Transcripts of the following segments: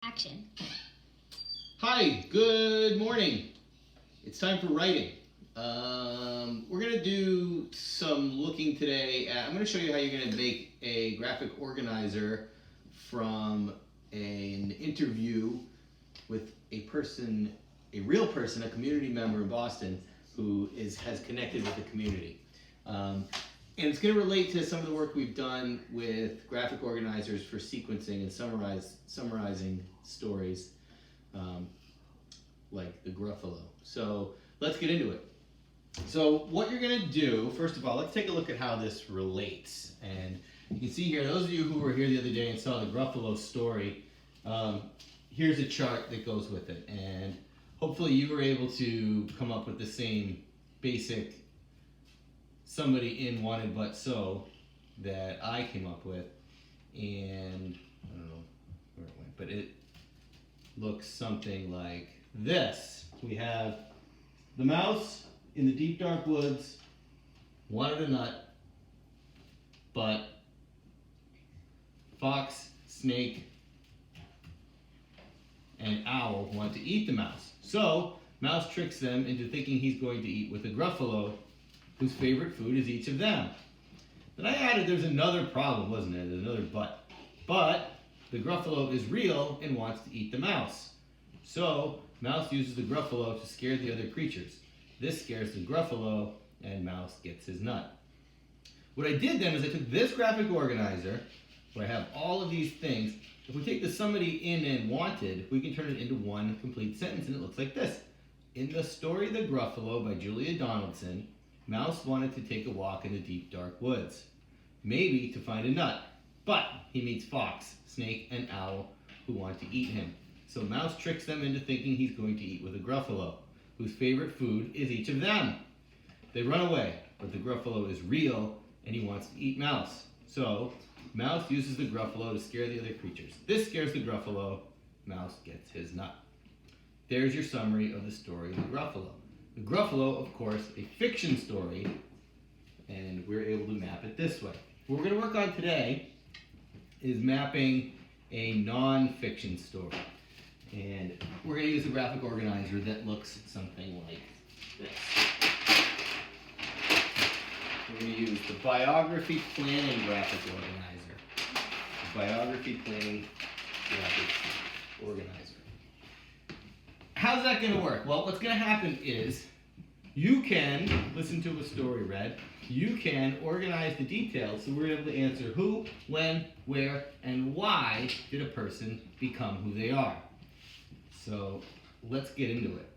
Action. Hi, good morning. It's time for writing. We're going to do some looking today at, I'm going to show you how you're going to make a graphic organizer from an interview with a person, a real person, a community member in Boston who has connected with the community. And it's going to relate to some of the work we've done with graphic organizers for sequencing and summarizing stories, like the Gruffalo. So let's get into it. So what you're going to do, first of all, let's take a look at how this relates. And you can see here, those of you who were here the other day and saw the Gruffalo story, here's a chart that goes with it. And hopefully you were able to come up with the same basic somebody in wanted but so that I came up with, and I don't know where it went, but it looks something like this. We have the mouse in the deep dark woods wanted a nut, but fox, snake, and owl want to eat the mouse. So mouse tricks them into thinking he's going to eat with a Gruffalo, whose favorite food is each of them. Then I added there's another problem, wasn't there? There's another but. But the Gruffalo is real and wants to eat the mouse. So mouse uses the Gruffalo to scare the other creatures. This scares the Gruffalo and mouse gets his nut. What I did then is I took this graphic organizer where I have all of these things. If we take the somebody in and wanted, we can turn it into one complete sentence and it looks like this. In the story The Gruffalo by Julia Donaldson, Mouse wanted to take a walk in the deep dark woods, maybe to find a nut, but he meets fox, snake, and owl who want to eat him. So Mouse tricks them into thinking he's going to eat with a Gruffalo, whose favorite food is each of them. They run away, but the Gruffalo is real and he wants to eat Mouse. So Mouse uses the Gruffalo to scare the other creatures. This scares the Gruffalo, Mouse gets his nut. There's your summary of the story of the Gruffalo. The Gruffalo, of course, a fiction story, and we're able to map it this way. What we're going to work on today is mapping a non-fiction story. And we're going to use a graphic organizer that looks something like this. We're going to use the Biography Planning Graphic Organizer. The Biography Planning Graphic Organizer. How's that going to work? Well, what's going to happen is you can listen to a story read. You can organize the details so we're able to answer who, when, where, and why did a person become who they are. So let's get into it.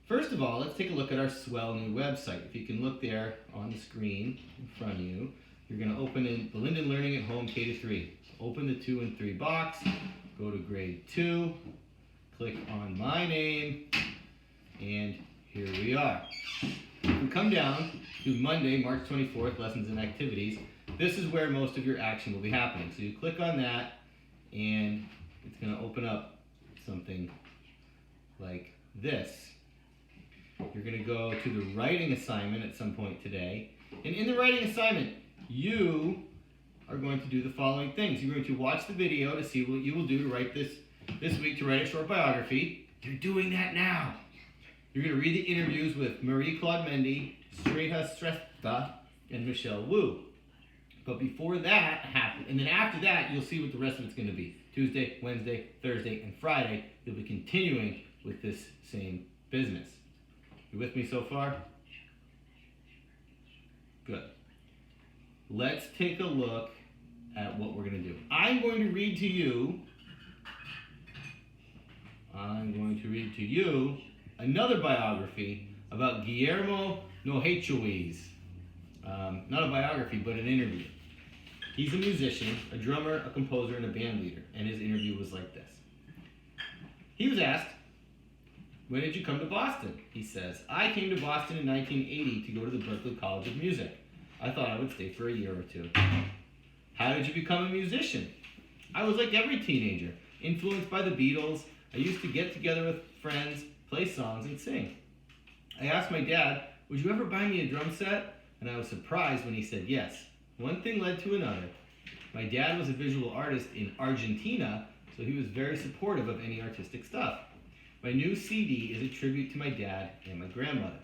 First of all, let's take a look at our swell new website. If you can look there on the screen in front of you, you're going to open in the Linden Learning at Home K-3. Open the 2 and 3 box, go to grade 2, click on my name, and here we are. If we come down to Monday, March 24th, Lessons and Activities, this is where most of your action will be happening. So you click on that, and it's going to open up something like this. You're going to go to the writing assignment at some point today, and in the writing assignment, you are going to do the following things. You're going to watch the video to see what you will do to write this week to write a short biography. You're doing that now. You're going to read the interviews with Marie Claude Mendy, Sreha Shrestha, and Michelle Wu. But before that happens, and then after that, you'll see what the rest of it's going to be. Tuesday, Wednesday, Thursday, and Friday, you'll be continuing with this same business. You with me so far? Good. Let's take a look at what we're going to do. I'm going to read to you another biography about Guillermo Nochechuis. Not a biography, but an interview. He's a musician, a drummer, a composer, and a band leader, and his interview was like this. He was asked, "When did you come to Boston?" He says, "I came to Boston in 1980 to go to the Berklee College of Music. I thought I would stay for a year or two." "How did you become a musician?" "I was like every teenager, influenced by the Beatles. I used to get together with friends, play songs, and sing. I asked my dad, 'Would you ever buy me a drum set?' And I was surprised when he said yes. One thing led to another. My dad was a visual artist in Argentina, so he was very supportive of any artistic stuff. My new CD is a tribute to my dad and my grandmother.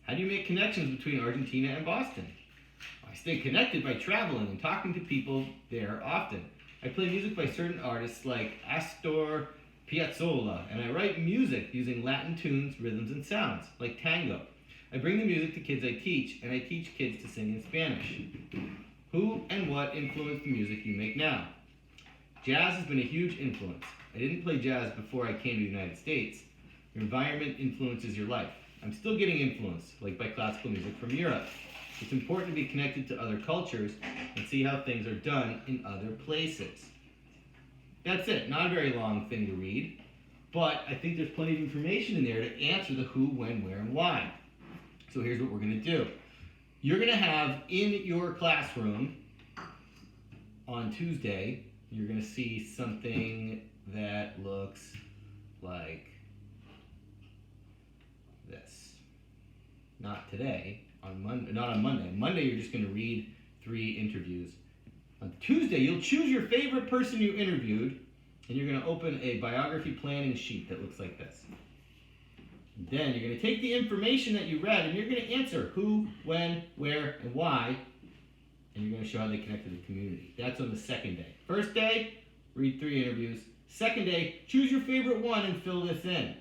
How do you make connections between Argentina and Boston? I stay connected by traveling and talking to people there often. I play music by certain artists like Astor Piazzolla, and I write music using Latin tunes, rhythms, and sounds, like tango. I bring the music to kids I teach, and I teach kids to sing in Spanish. Who and what influenced the music you make now? Jazz has been a huge influence. I didn't play jazz before I came to the United States. Your environment influences your life. I'm still getting influenced, like by classical music from Europe. It's important to be connected to other cultures and see how things are done in other places. That's it. Not a very long thing to read, but I think there's plenty of information in there to answer the who, when, where, and why. So here's what we're going to do. You're going to have in your classroom on Tuesday, you're going to see something that looks like this. Not today, on Monday, not on Monday. Monday you're just going to read 3 interviews. On Tuesday you'll choose your favorite person you interviewed, and you're going to open a biography planning sheet that looks like this. And then you're going to take the information that you read and you're going to answer who, when, where, and why, and you're going to show how they connect to the community. That's on the second day. First day, read 3 interviews. Second day, choose your favorite one and fill this in.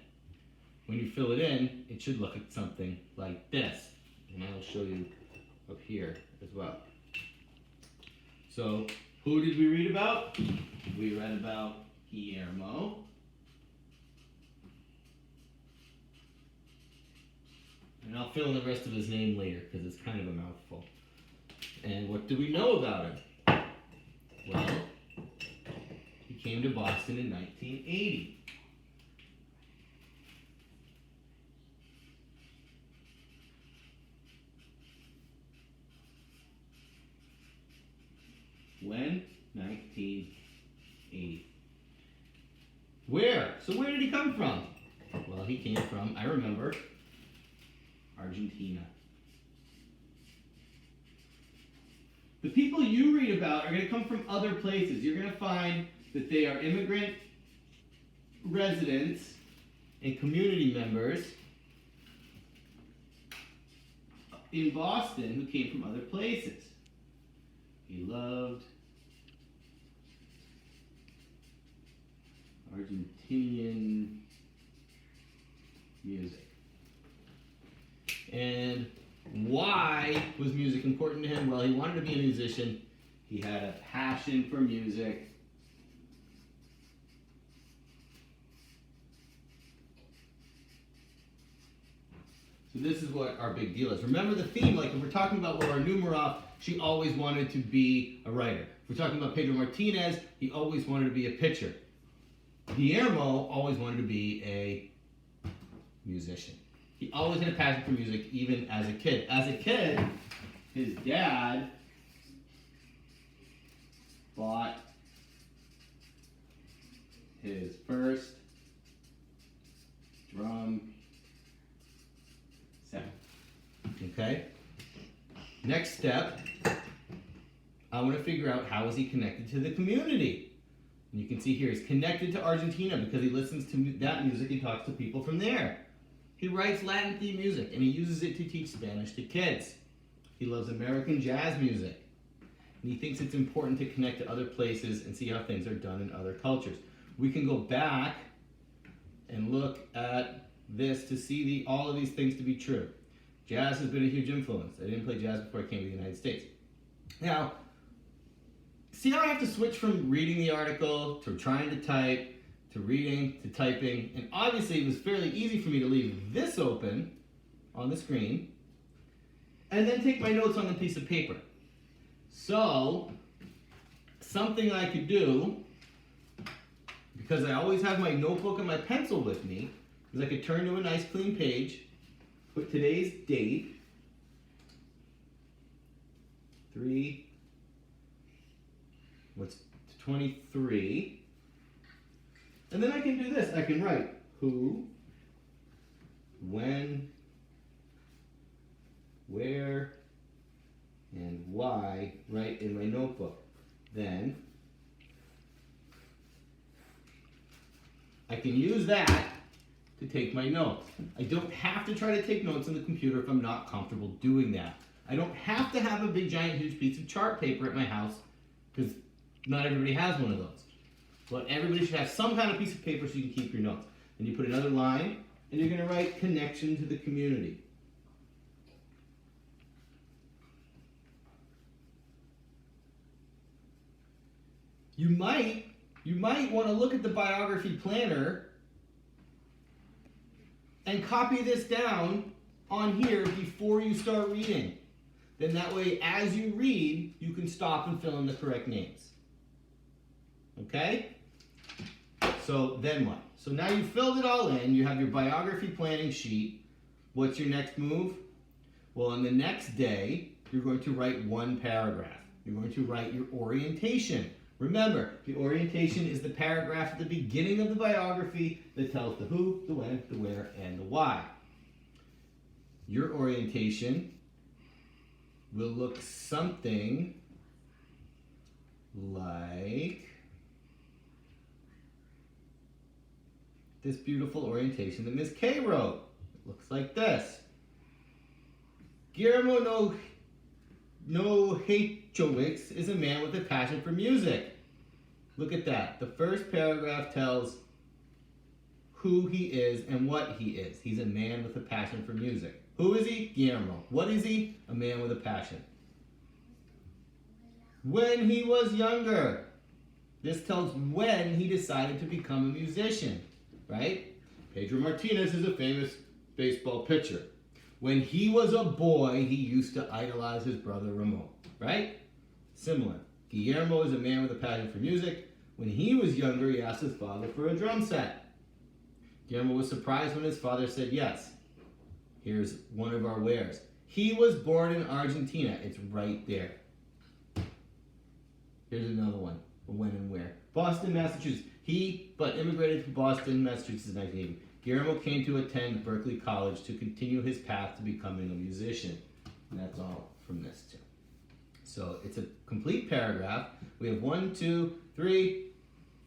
When you fill it in, it should look at something like this. And I'll show you up here as well. So, who did we read about? We read about Guillermo. And I'll fill in the rest of his name later because it's kind of a mouthful. And what do we know about him? Well, he came to Boston in 1980. When? 1980. Where? So where did he come from? Well, he came from, I remember, Argentina. The people you read about are going to come from other places. You're going to find that they are immigrant residents and community members in Boston who came from other places. He loved Argentinian music. And why was music important to him? Well, he wanted to be a musician. He had a passion for music. So this is what our big deal is. Remember the theme, like if we're talking about Laura Numeroff, she always wanted to be a writer. If we're talking about Pedro Martinez, he always wanted to be a pitcher. Guillermo always wanted to be a musician. He always had a passion for music, even as a kid. As a kid, his dad bought his first drum set. Okay? Next step, I want to figure out how is he connected to the community. And you can see here, he's connected to Argentina because he listens to that music and talks to people from there. He writes Latin theme music and he uses it to teach Spanish to kids. He loves American jazz music. And he thinks it's important to connect to other places and see how things are done in other cultures. We can go back and look at this to see all of these things to be true. Jazz has been a huge influence. I didn't play jazz before I came to the United States. Now, see how I have to switch from reading the article to trying to type to reading to typing, and obviously it was fairly easy for me to leave this open on the screen and then take my notes on the piece of paper. So, something I could do, because I always have my notebook and my pencil with me, is I could turn to a nice clean page, put today's date, 23, and then I can do this. I can write who, when, where, and why right in my notebook. Then I can use that to take my notes. I don't have to try to take notes on the computer if I'm not comfortable doing that. I don't have to have a big giant huge piece of chart paper at my house because not everybody has one of those. But everybody should have some kind of piece of paper so you can keep your notes. And you put another line and you're going to write connection to the community. You might want to look at the biography planner and copy this down on here before you start reading. Then that way, as you read, you can stop and fill in the correct names. Okay? So then what? So now you've filled it all in. You have your biography planning sheet. What's your next move? Well, on the next day, you're going to write one paragraph. You're going to write your orientation. Remember, the orientation is the paragraph at the beginning of the biography that tells the who, the when, the where, and the why. Your orientation will look something like this beautiful orientation that Ms. K wrote. It looks like this. Guillermo Nohachowicz is a man with a passion for music. Look at that. The first paragraph tells who he is and what he is. He's a man with a passion for music. Who is he? Guillermo. What is he? A man with a passion. When he was younger. This tells when he decided to become a musician, right? Pedro Martinez is a famous baseball pitcher. When he was a boy, he used to idolize his brother Ramon, right? Similar. Guillermo is a man with a passion for music. When he was younger, he asked his father for a drum set. Guillermo was surprised when his father said yes. Here's one of our wheres. He was born in Argentina. It's right there. Here's another one. When and where. Boston, Massachusetts. He immigrated to Boston, Massachusetts in 1980. Guillermo came to attend Berkeley College to continue his path to becoming a musician. And that's all from this too. So it's a complete paragraph. We have 1, 2, 3,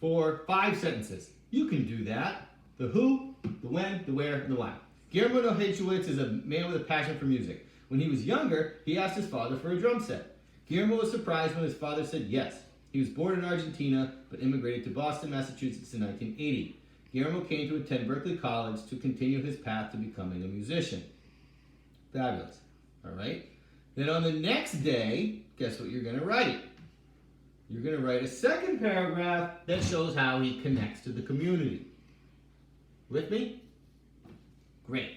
4, 5 sentences. You can do that. The who, the when, the where, and the why. Guillermo Nohachowicz is a man with a passion for music. When he was younger, he asked his father for a drum set. Guillermo was surprised when his father said yes. He was born in Argentina, but immigrated to Boston, Massachusetts in 1980. Guillermo came to attend Berkeley College to continue his path to becoming a musician. Fabulous. All right? Then on the next day, guess what you're going to write? You're going to write a second paragraph that shows how he connects to the community. With me? Great.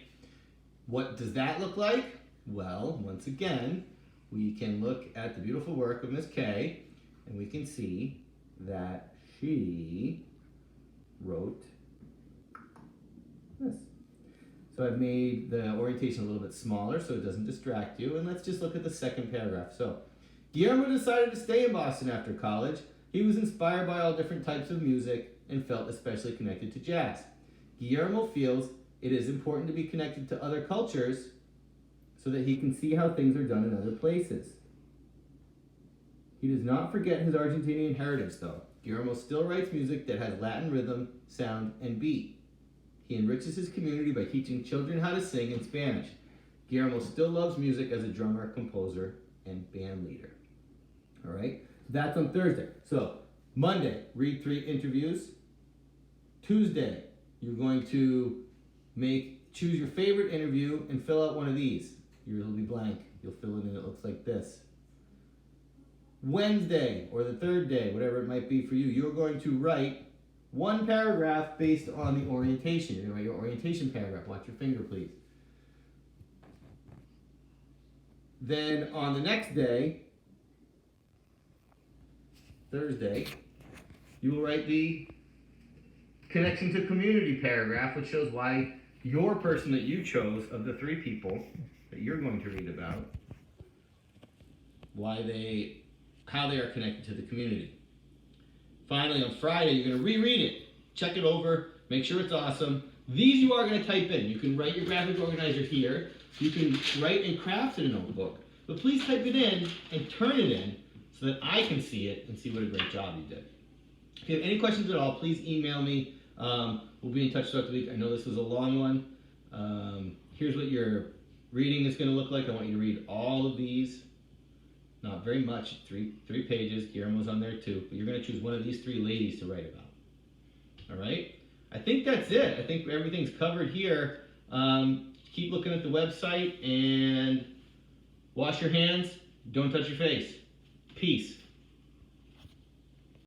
What does that look like? Well, once again, we can look at the beautiful work of Ms. K, and we can see that she wrote this. So I've made the orientation a little bit smaller so it doesn't distract you, and let's just look at the second paragraph. So, Guillermo decided to stay in Boston after college. He was inspired by all different types of music and felt especially connected to jazz. Guillermo feels it is important to be connected to other cultures so that he can see how things are done in other places. He does not forget his Argentinian heritage, though. Guillermo still writes music that has Latin rhythm, sound, and beat. He enriches his community by teaching children how to sing in Spanish. Guillermo still loves music as a drummer, composer, and band leader. All right? That's on Thursday. So, Monday, read 3 interviews. Tuesday, you're going to choose your favorite interview and fill out one of these. Yours will be blank. You'll fill it in. It looks like this. Wednesday, or the third day, whatever it might be for you, you're going to write one paragraph based on the orientation. You're going to write your orientation paragraph. Watch your finger, please. Then on the next day, Thursday, you will write the connection to community paragraph, which shows why your person that you chose of the 3 people that you're going to read about, how they are connected to the community. Finally, on Friday, you're going to reread it. Check it over. Make sure it's awesome. These you are going to type in. You can write your graphic organizer here. You can write and craft in a notebook. But please type it in and turn it in so that I can see it and see what a great job you did. If you have any questions at all, please email me. We'll be in touch throughout the week. I know this was a long one. Here's what your reading is going to look like. I want you to read all of these. Not very much, three pages. Guillermo's on there too. But you're going to choose one of these three ladies to write about. All right? I think that's it. I think everything's covered here. Keep looking at the website and wash your hands. Don't touch your face. Peace.